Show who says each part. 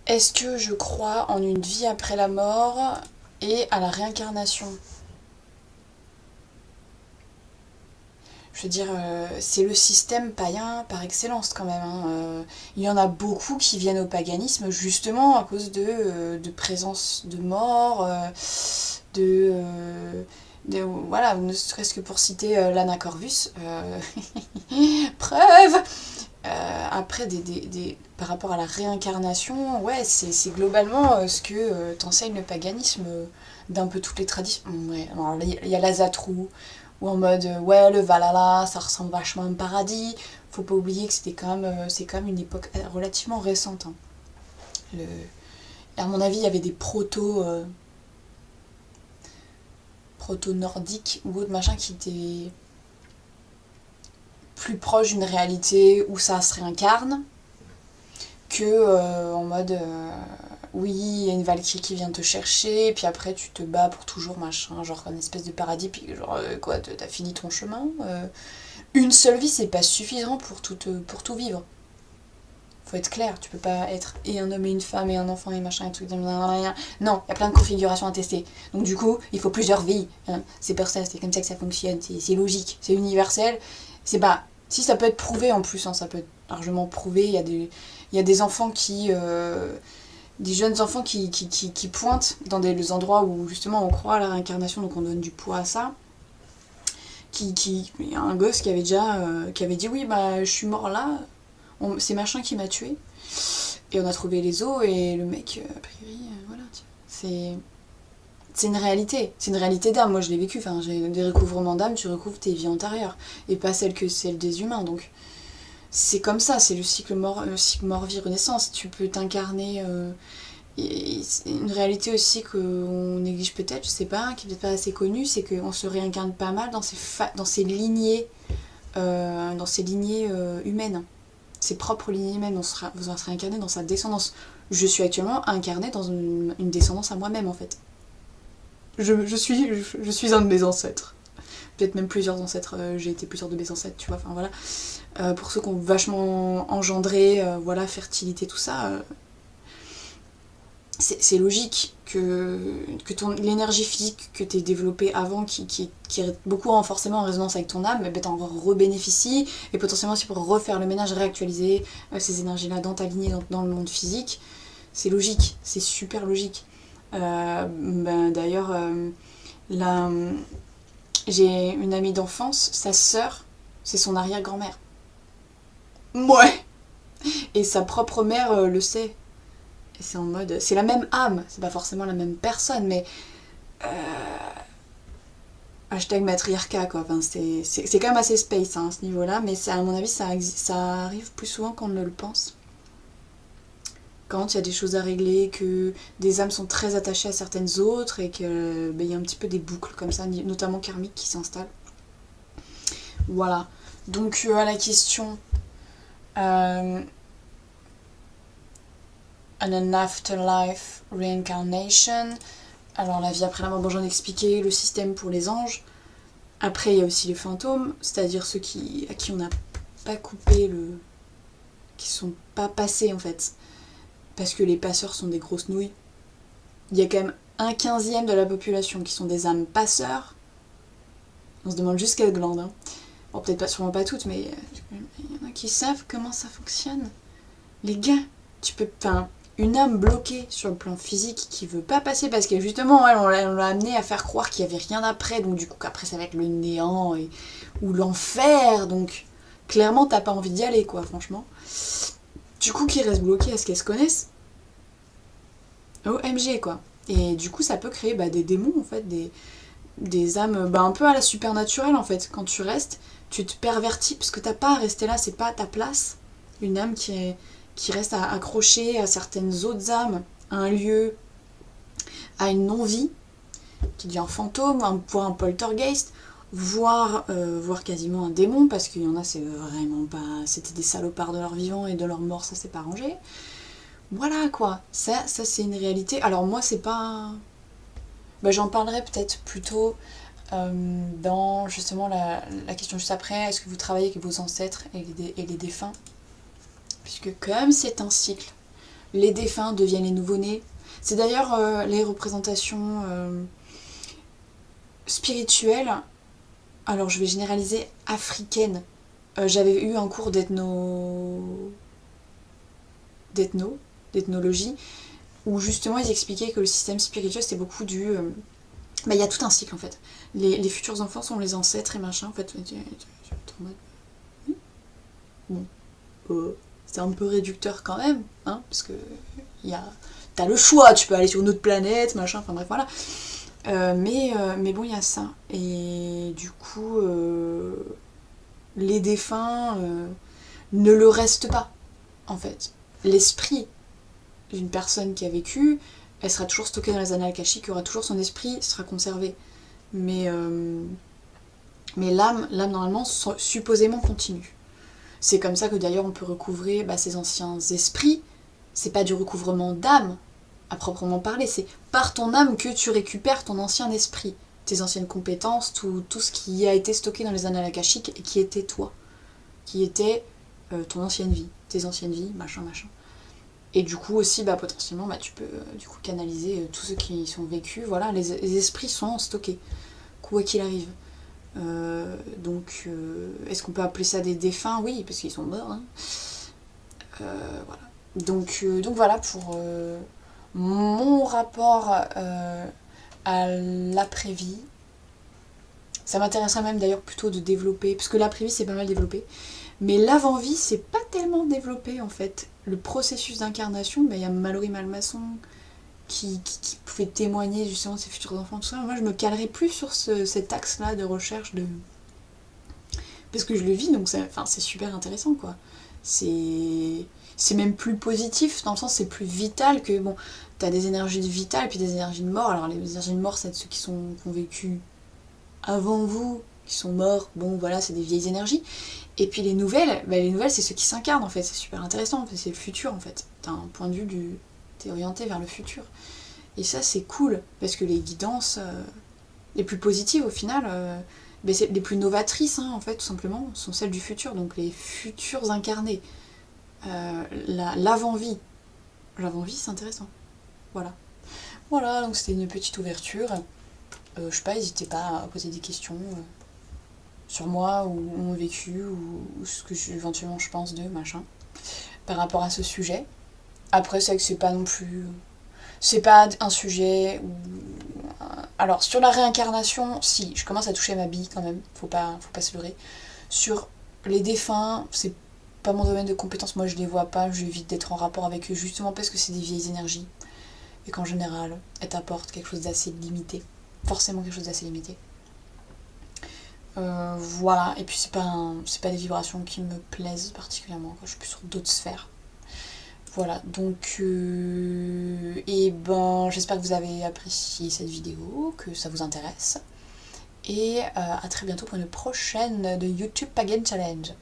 Speaker 1: Est-ce que je crois en une vie après la mort et à la réincarnation? Je veux dire, c'est le système païen par excellence quand même, hein. Il y en a beaucoup qui viennent au paganisme justement à cause de présence de mort, de, euh, voilà, ne serait-ce que pour citer Lana Corvus, preuve. Après, par rapport à la réincarnation, ouais, c'est globalement ce que t'enseigne le paganisme d'un peu toutes les traditions. Ouais, alors il y a la Zatrou, ou en mode ouais, le Valhalla, ça ressemble vachement à un paradis. Faut pas oublier que c'est quand même une époque relativement récente, hein. Le, à mon avis, il y avait des proto-nordiques ou autres machins qui étaient plus proches d'une réalité où ça se réincarne que en mode oui, il y a une Valkyrie qui vient te chercher, et puis après tu te bats pour toujours, machin, genre une espèce de paradis, puis genre quoi, t'as fini ton chemin. Une seule vie, c'est pas suffisant pour tout vivre. Faut être clair, tu peux pas être et un homme et une femme et un enfant et machin et tout. Non, il y a plein de configurations à tester. Donc du coup, il faut plusieurs vies, hein. C'est pour ça, c'est comme ça que ça fonctionne, c'est logique, c'est universel. C'est pas. Si ça peut être prouvé en plus, hein, ça peut être largement prouvé. Il y a des enfants des jeunes enfants qui pointent dans des endroits où justement on croit à la réincarnation, donc on donne du poids à ça. Il y a un gosse qui avait dit oui, bah je suis mort là, c'est machin qui m'a tué. Et on a trouvé les os et le mec, a priori, voilà. C'est une réalité. C'est une réalité d'âme. Moi, je l'ai vécu. Enfin, j'ai des recouvrements d'âme, tu recouvres tes vies antérieures. Et pas celles des humains. Donc, c'est comme ça. C'est le cycle mort-vie renaissance. Tu peux t'incarner. Et c'est une réalité aussi qu'on néglige peut-être, je sais pas, qui est peut-être pas assez connue, c'est qu'on se réincarne pas mal dans ces lignées humaines, ses propres lignées humaines. On se réincarner dans sa descendance. Je suis actuellement incarnée dans une descendance à moi-même en fait. Je suis un de mes ancêtres. Peut-être même plusieurs ancêtres, j'ai été plusieurs de mes ancêtres, tu vois, enfin voilà. Pour ceux qui ont vachement engendré, voilà, fertilité, tout ça, c'est logique l'énergie physique que tu as développée avant, qui est beaucoup forcément en résonance avec ton âme, ben, t'en rebénéficies, et potentiellement aussi pour refaire le ménage, réactualiser ces énergies-là dans ta lignée, dans le monde physique. C'est logique, c'est super logique. Ben, d'ailleurs, là, j'ai une amie d'enfance, sa sœur, c'est son arrière-grand-mère. Ouais. Et sa propre mère le sait. Et c'est en mode. C'est la même âme, c'est pas forcément la même personne, mais. Hashtag matriarcat, quoi. Enfin, c'est quand même assez space, hein, à ce niveau-là, mais à mon avis, ça arrive plus souvent qu'on ne le pense. Quand il y a des choses à régler, que des âmes sont très attachées à certaines autres, et qu'il y a un petit peu des boucles comme ça, notamment karmiques, qui s'installent. Voilà. Donc, à la question. Euh, an afterlife reincarnation. Alors, la vie après la mort, bon, j'en ai expliqué, le système pour les anges. Après, il y a aussi les fantômes, c'est-à-dire à qui on n'a pas coupé qui sont pas passés en fait. Parce que les passeurs sont des grosses nouilles. Il y a quand même un quinzième de la population qui sont des âmes passeurs. On se demande juste quelle glande, hein. Bon, peut-être pas, sûrement pas toutes, mais il y en a qui savent comment ça fonctionne. Les gars, tu peux. Enfin, une âme bloquée sur le plan physique qui veut pas passer parce que justement, ouais, on l'a amené à faire croire qu'il y avait rien après, donc du coup, après, ça va être le néant ou l'enfer, donc clairement, t'as pas envie d'y aller, quoi, franchement. Du coup, qui reste bloqué à ce qu'elles se connaissent, OMG, quoi. Et du coup, ça peut créer des démons, en fait, des âmes un peu à la supernaturelle, en fait. Quand tu restes, tu te pervertis parce que t'as pas à rester là, c'est pas ta place. Une âme qui reste accrochée à certaines autres âmes, à un lieu, à une non-vie, qui devient fantôme, voire un poltergeist, voire quasiment un démon, parce qu'il y en a, c'est vraiment pas. C'était des salopards de leur vivant et de leur mort, ça s'est pas rangé. Voilà quoi, ça c'est une réalité. Alors moi, c'est pas. J'en parlerai peut-être plutôt dans justement la question juste après. Est-ce que vous travaillez avec vos ancêtres et les défunts? Puisque comme c'est un cycle, les défunts deviennent les nouveau-nés. C'est d'ailleurs les représentations spirituelles, alors je vais généraliser, africaines. J'avais eu un cours d'ethnologie, où justement ils expliquaient que le système spirituel c'était beaucoup du... il y a tout un cycle en fait. Les futurs enfants sont les ancêtres et machin en fait. Bon, c'est un peu réducteur quand même, hein, parce que t'as le choix, tu peux aller sur une autre planète, machin, enfin bref, voilà. Mais bon, il y a ça. Et du coup, les défunts ne le restent pas, en fait. L'esprit d'une personne qui a vécu, elle sera toujours stockée dans les annales akashiques, il y aura toujours son esprit, sera conservé. Mais l'âme, normalement, supposément continue. C'est comme ça que d'ailleurs on peut recouvrer ses anciens esprits. C'est pas du recouvrement d'âme, à proprement parler, c'est par ton âme que tu récupères ton ancien esprit, tes anciennes compétences, tout ce qui a été stocké dans les annales akashiques et qui était toi, qui était ton ancienne vie, tes anciennes vies, machin. Et du coup aussi, potentiellement, tu peux du coup canaliser tous ceux qui sont vécus. Voilà, les esprits sont stockés, quoi qu'il arrive. Donc, est-ce qu'on peut appeler ça des défunts? Oui, parce qu'ils sont morts. Hein. Voilà. Donc voilà pour mon rapport à l'après-vie. Ça m'intéresserait même d'ailleurs plutôt de développer, parce que l'après-vie c'est pas mal développé. Mais l'avant-vie c'est pas tellement développé en fait. Le processus d'incarnation, il y a Mallory Malmasson qui pouvait témoigner justement de ses futurs enfants, tout ça. Moi je me calerais plus sur cet axe-là de recherche de... Parce que je le vis, donc c'est super intéressant quoi. C'est même plus positif, dans le sens c'est plus vital que... Bon, t'as des énergies de vital et puis des énergies de mort. Alors les énergies de mort c'est ceux qui ont vécu avant vous, qui sont morts, bon voilà, c'est des vieilles énergies. Et puis les nouvelles c'est ceux qui s'incarnent en fait, c'est super intéressant, c'est le futur en fait. T'as un point de vue t'es orienté vers le futur. Et ça c'est cool, parce que les guidances les plus positives au final, c'est les plus novatrices en fait tout simplement, sont celles du futur, donc les futurs incarnés. L'avant-vie c'est intéressant. Voilà, donc c'était une petite ouverture. Je sais pas, n'hésitez pas à poser des questions sur moi ou mon vécu ou ce que éventuellement je pense de machin par rapport à ce sujet. Après c'est que c'est pas non plus... C'est pas un sujet où... Alors sur la réincarnation, si, je commence à toucher ma bille quand même, faut pas se leurrer. Sur les défunts, c'est pas mon domaine de compétence, moi je les vois pas, j'évite d'être en rapport avec eux justement parce que c'est des vieilles énergies. Et qu'en général, elles t'apportent quelque chose d'assez limité. Forcément quelque chose d'assez limité. Voilà, et puis c'est pas des vibrations qui me plaisent particulièrement, quoi. Je suis plus sur d'autres sphères. Voilà, donc j'espère que vous avez apprécié cette vidéo, que ça vous intéresse. Et à très bientôt pour une prochaine de YouTube Pagan Challenge.